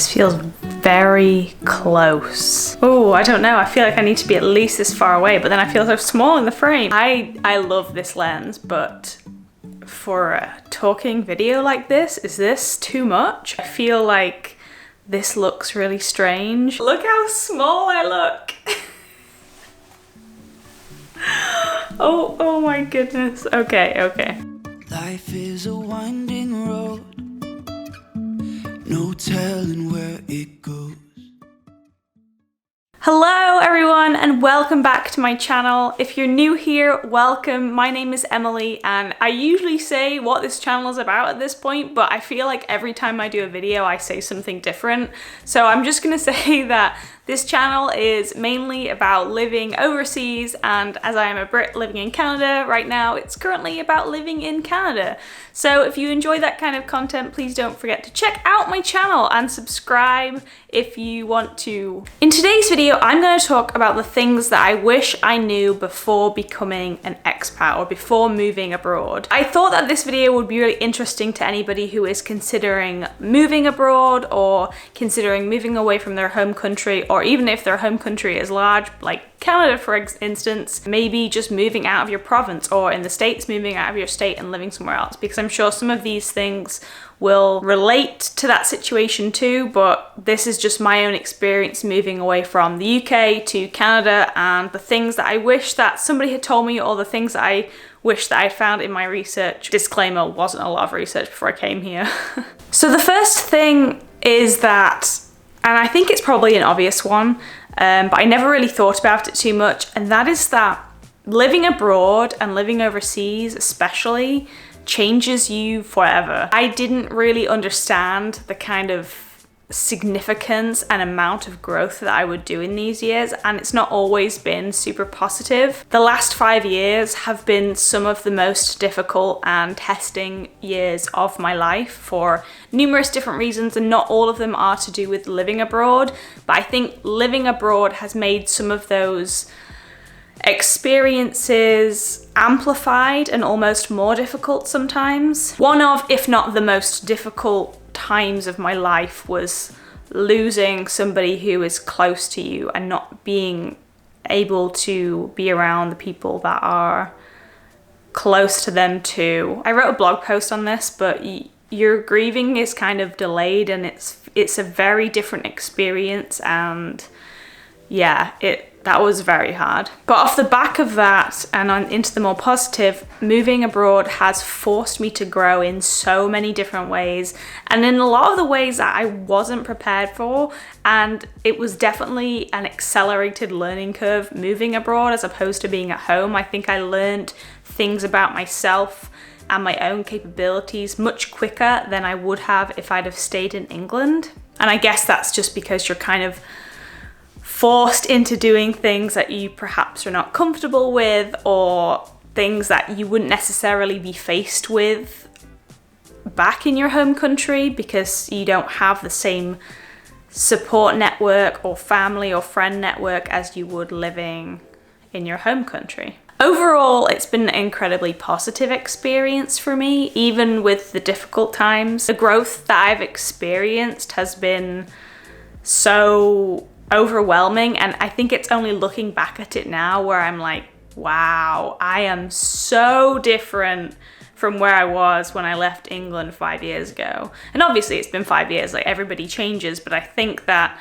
This feels very close. Oh, I don't know. I feel like I need to be at least this far away, but then I feel so small in the frame. I love this lens, but for a talking video like this, is this too much? I feel like this looks really strange. Look how small I look. Oh my goodness. Okay. Life is a winding road, no telling where it goes. Hello everyone and welcome back to my channel. If you're new here, welcome. My name is Emily and I usually say what this channel is about at this point, but I feel like every time I do a video I say something different. So I'm just gonna say that this channel is mainly about living overseas, and as I am a Brit living in Canada right now, it's currently about living in Canada. So if you enjoy that kind of content, please don't forget to check out my channel and subscribe if you want to. In today's video, I'm going to talk about the things that I wish I knew before becoming an expat or before moving abroad. I thought that this video would be really interesting to anybody who is considering moving abroad or considering moving away from their home country, or even if their home country is large, like Canada for instance, maybe just moving out of your province, or in the States moving out of your state and living somewhere else, because I'm sure some of these things will relate to that situation too, but this is just my own experience moving away from the UK to Canada and the things that I wish that somebody had told me, or the things that I wish that I found in my research. Disclaimer, wasn't a lot of research before I came here. So the first thing is that, and I think it's probably an obvious one, but I never really thought about it too much, and that is that living abroad and living overseas especially changes you forever. I didn't really understand the kind of significance and amount of growth that I would do in these years, and it's not always been super positive. The last 5 years have been some of the most difficult and testing years of my life for numerous different reasons, and not all of them are to do with living abroad, but I think living abroad has made some of those experiences amplified and almost more difficult sometimes. One of, if not the most difficult times of my life was losing somebody who is close to you and not being able to be around the people that are close to them too. I wrote a blog post on this, but your grieving is kind of delayed, and it's a very different experience, and yeah, that was very hard. But off the back of that and on into the more positive, moving abroad has forced me to grow in so many different ways, and in a lot of the ways that I wasn't prepared for, and it was definitely an accelerated learning curve moving abroad as opposed to being at home. I think I learned things about myself and my own capabilities much quicker than I would have if I'd have stayed in England. And I guess that's just because you're kind of forced into doing things that you perhaps are not comfortable with, or things that you wouldn't necessarily be faced with back in your home country because you don't have the same support network or family or friend network as you would living in your home country. Overall, it's been an incredibly positive experience for me, even with the difficult times. The growth that I've experienced has been so overwhelming, and I think it's only looking back at it now where I'm like, wow, I am so different from where I was when I left England 5 years ago. And obviously it's been 5 years, like everybody changes, but I think that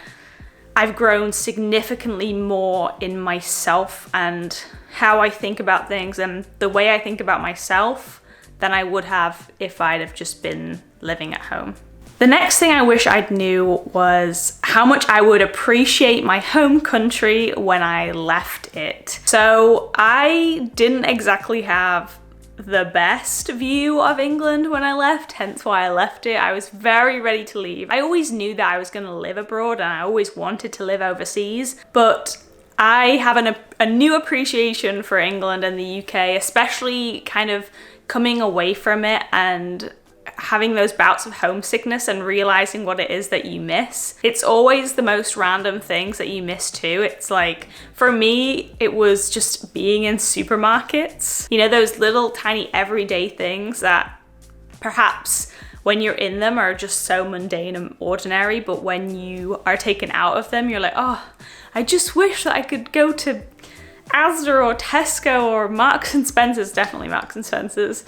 I've grown significantly more in myself and how I think about things and the way I think about myself than I would have if I'd have just been living at home. The next thing I wish I'd knew was how much I would appreciate my home country when I left it. So I didn't exactly have the best view of England when I left, hence why I left it. I was very ready to leave. I always knew that I was going to live abroad and I always wanted to live overseas, but I have a new appreciation for England and the UK, especially kind of coming away from it and having those bouts of homesickness and realizing what it is that you miss. It's always the most random things that you miss too. It's like, for me, it was just being in supermarkets. You know, those little tiny everyday things that perhaps when you're in them are just so mundane and ordinary, but when you are taken out of them, you're like, oh, I just wish that I could go to Asda or Tesco or Marks and Spencer's, definitely Marks and Spencer's,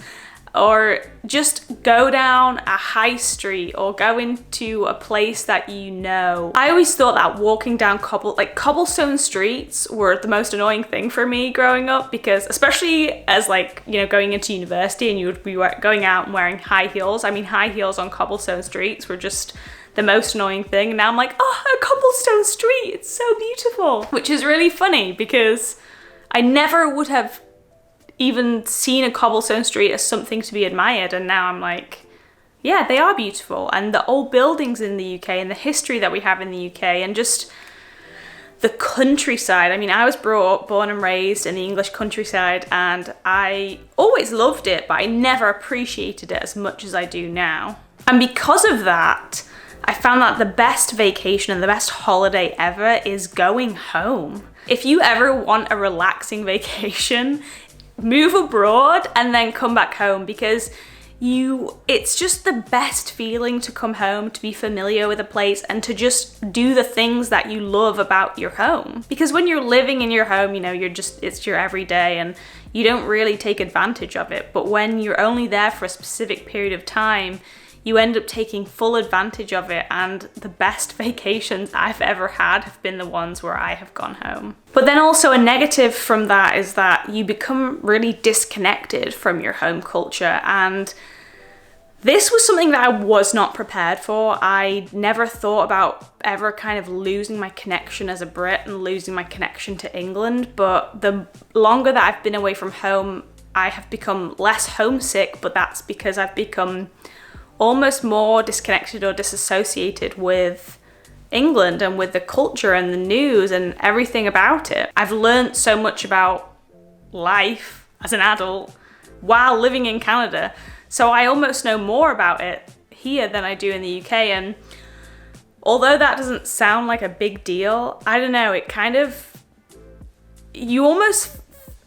or just go down a high street or go into a place that you know. I always thought that walking down cobblestone streets were the most annoying thing for me growing up, because especially as like, you know, going into university and you would be going out and wearing high heels. I mean, high heels on cobblestone streets were just the most annoying thing. And now I'm like, oh, a cobblestone street, it's so beautiful. Which is really funny because I never would have even seen a cobblestone street as something to be admired, and now I'm like, yeah, they are beautiful. And the old buildings in the UK and the history that we have in the UK and just the countryside. I mean, I was born and raised in the English countryside, and I always loved it, but I never appreciated it as much as I do now. And because of that, I found that the best vacation and the best holiday ever is going home. If you ever want a relaxing vacation, move abroad and then come back home, because it's just the best feeling to come home, to be familiar with a place and to just do the things that you love about your home. Because when you're living in your home, you know, it's your everyday and you don't really take advantage of it. But when you're only there for a specific period of time, you end up taking full advantage of it, and the best vacations I've ever had have been the ones where I have gone home. But then also a negative from that is that you become really disconnected from your home culture, and this was something that I was not prepared for. I never thought about ever kind of losing my connection as a Brit and losing my connection to England, but the longer that I've been away from home, I have become less homesick, but that's because I've become almost more disconnected or disassociated with England and with the culture and the news and everything about it. I've learned so much about life as an adult while living in Canada, so I almost know more about it here than I do in the UK. And although that doesn't sound like a big deal, I don't know, you almost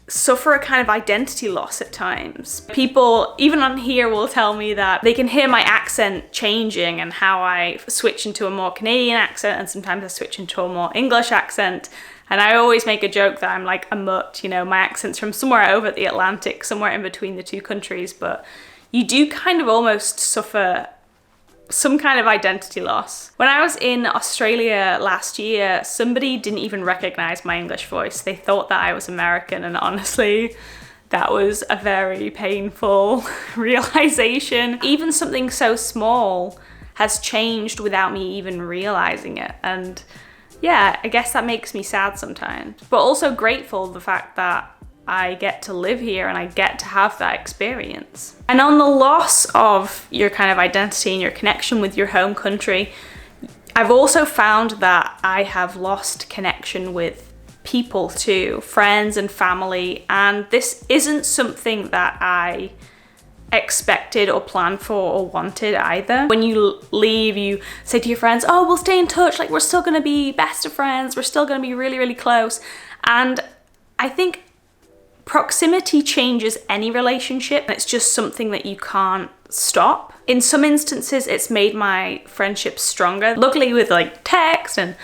suffer a kind of identity loss at times. People, even on here, will tell me that they can hear my accent changing and how I switch into a more Canadian accent, and sometimes I switch into a more English accent. And I always make a joke that I'm like a mutt, you know, my accent's from somewhere over the Atlantic, somewhere in between the two countries, but you do kind of almost suffer some kind of identity loss. When I was in Australia last year, somebody didn't even recognize my English voice. They thought that I was American, and honestly, that was a very painful realization. Even something so small has changed without me even realizing it. And yeah, I guess that makes me sad sometimes, but also grateful the fact that I get to live here and I get to have that experience. And on the loss of your kind of identity and your connection with your home country, I've also found that I have lost connection with people too, friends and family, and this isn't something that I expected or planned for or wanted either. When you leave, you say to your friends, oh, we'll stay in touch, like we're still gonna be best of friends, we're still gonna be really, really close. And I think proximity changes any relationship. It's just something that you can't stop. In some instances, it's made my friendships stronger. Luckily, with like text and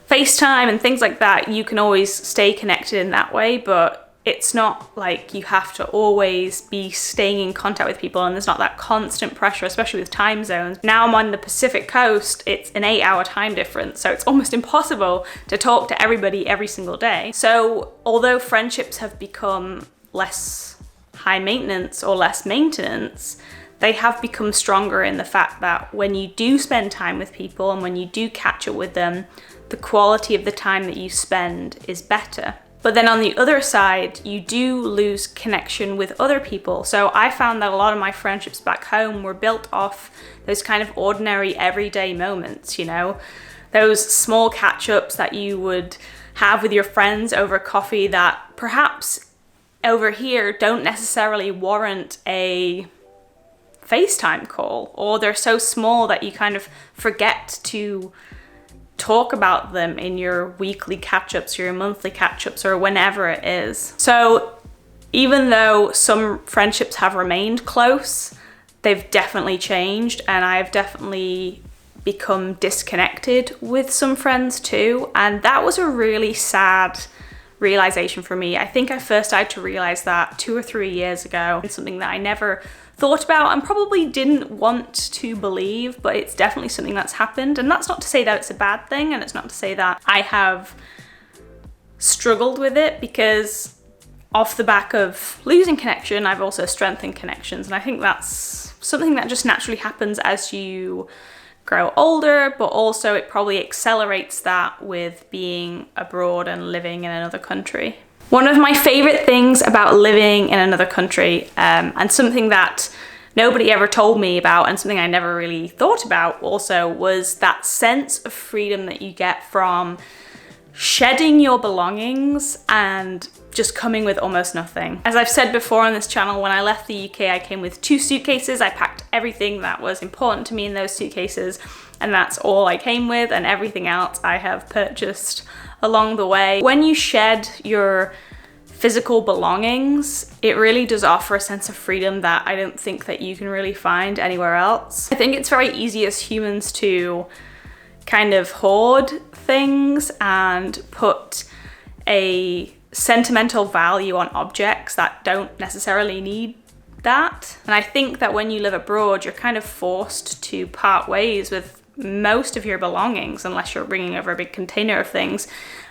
FaceTime and things like that, you can always stay connected in that way, but it's not like you have to always be staying in contact with people, and there's not that constant pressure, especially with time zones. Now I'm on the Pacific coast, it's an 8-hour time difference, so it's almost impossible to talk to everybody every single day. So although friendships have become less high maintenance or less maintenance, they have become stronger in the fact that when you do spend time with people and when you do catch up with them, the quality of the time that you spend is better. But then on the other side, you do lose connection with other people. So I found that a lot of my friendships back home were built off those kind of ordinary everyday moments, you know, those small catch-ups that you would have with your friends over coffee that perhaps over here don't necessarily warrant a FaceTime call, or they're so small that you kind of forget to talk about them in your weekly catch-ups, your monthly catch-ups, or whenever it is. So even though some friendships have remained close, they've definitely changed, and I've definitely become disconnected with some friends too. And that was a really sad realization for me. I think I first started to realize that 2 or 3 years ago. It's something that I never thought about and probably didn't want to believe, but it's definitely something that's happened. And that's not to say that it's a bad thing, and it's not to say that I have struggled with it, because off the back of losing connection, I've also strengthened connections. And I think that's something that just naturally happens as you grow older, but also it probably accelerates that with being abroad and living in another country. One of my favorite things about living in another country, and something that nobody ever told me about and something I never really thought about also, was that sense of freedom that you get from shedding your belongings and just coming with almost nothing. As I've said before on this channel, when I left the UK, I came with 2 suitcases. I packed everything that was important to me in those suitcases, and that's all I came with, and everything else I have purchased along the way. When you shed your physical belongings, it really does offer a sense of freedom that I don't think that you can really find anywhere else. I think it's very easy as humans to kind of hoard things and put a sentimental value on objects that don't necessarily need that. And I think that when you live abroad, you're kind of forced to part ways with most of your belongings, unless you're bringing over a big container of things.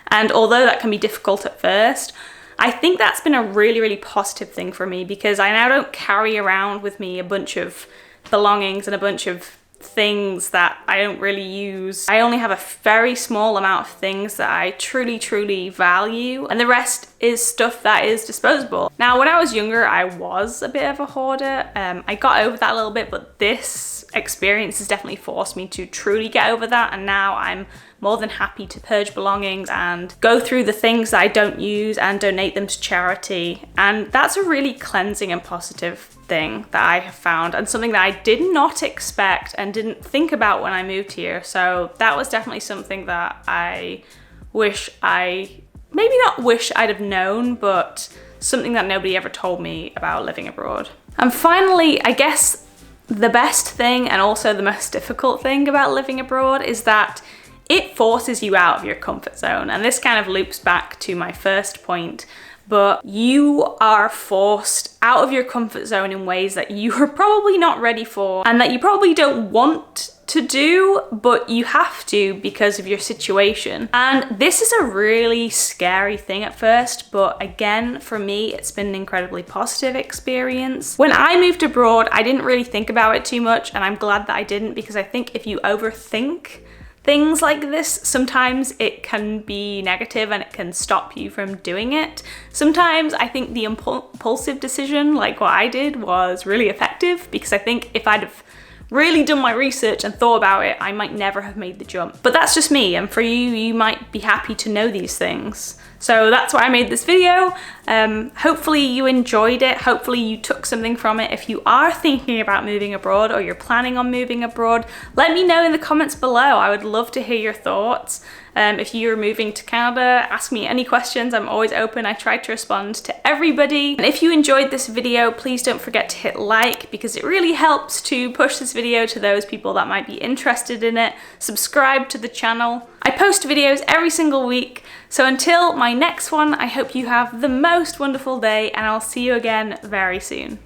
And although that can be difficult at first, I think that's been a really, really positive thing for me, because I now don't carry around with me a bunch of belongings and a bunch of things that I don't really use. I only have a very small amount of things that I truly, truly value, and the rest is stuff that is disposable. Now, when I was younger, I was a bit of a hoarder. I got over that a little bit, but this experience has definitely forced me to truly get over that, and now I'm more than happy to purge belongings and go through the things that I don't use and donate them to charity. And that's a really cleansing and positive thing that I have found, and something that I did not expect and didn't think about when I moved here. So that was definitely something that I wish maybe not wish I'd have known, but something that nobody ever told me about living abroad. And finally, I guess the best thing and also the most difficult thing about living abroad is that it forces you out of your comfort zone. And this kind of loops back to my first point, but you are forced out of your comfort zone in ways that you are probably not ready for and that you probably don't want to do, but you have to because of your situation. And this is a really scary thing at first, but again, for me, it's been an incredibly positive experience. When I moved abroad, I didn't really think about it too much, and I'm glad that I didn't, because I think if you overthink things like this, sometimes it can be negative and it can stop you from doing it. Sometimes I think the impulsive decision, like what I did, was really effective, because I think if I'd have really done my research and thought about it, I might never have made the jump. But that's just me, and for you, you might be happy to know these things. So that's why I made this video. Hopefully you enjoyed it. Hopefully you took something from it. If you are thinking about moving abroad or you're planning on moving abroad, let me know in the comments below. I would love to hear your thoughts. If you're moving to Canada, ask me any questions. I'm always open. I try to respond to everybody. And if you enjoyed this video, please don't forget to hit like, because it really helps to push this video to those people that might be interested in it. Subscribe to the channel. I post videos every single week. So until my next one, I hope you have the most wonderful day, and I'll see you again very soon.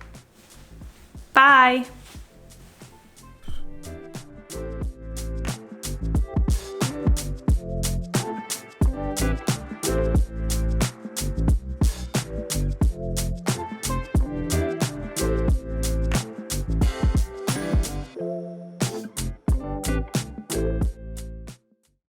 Bye.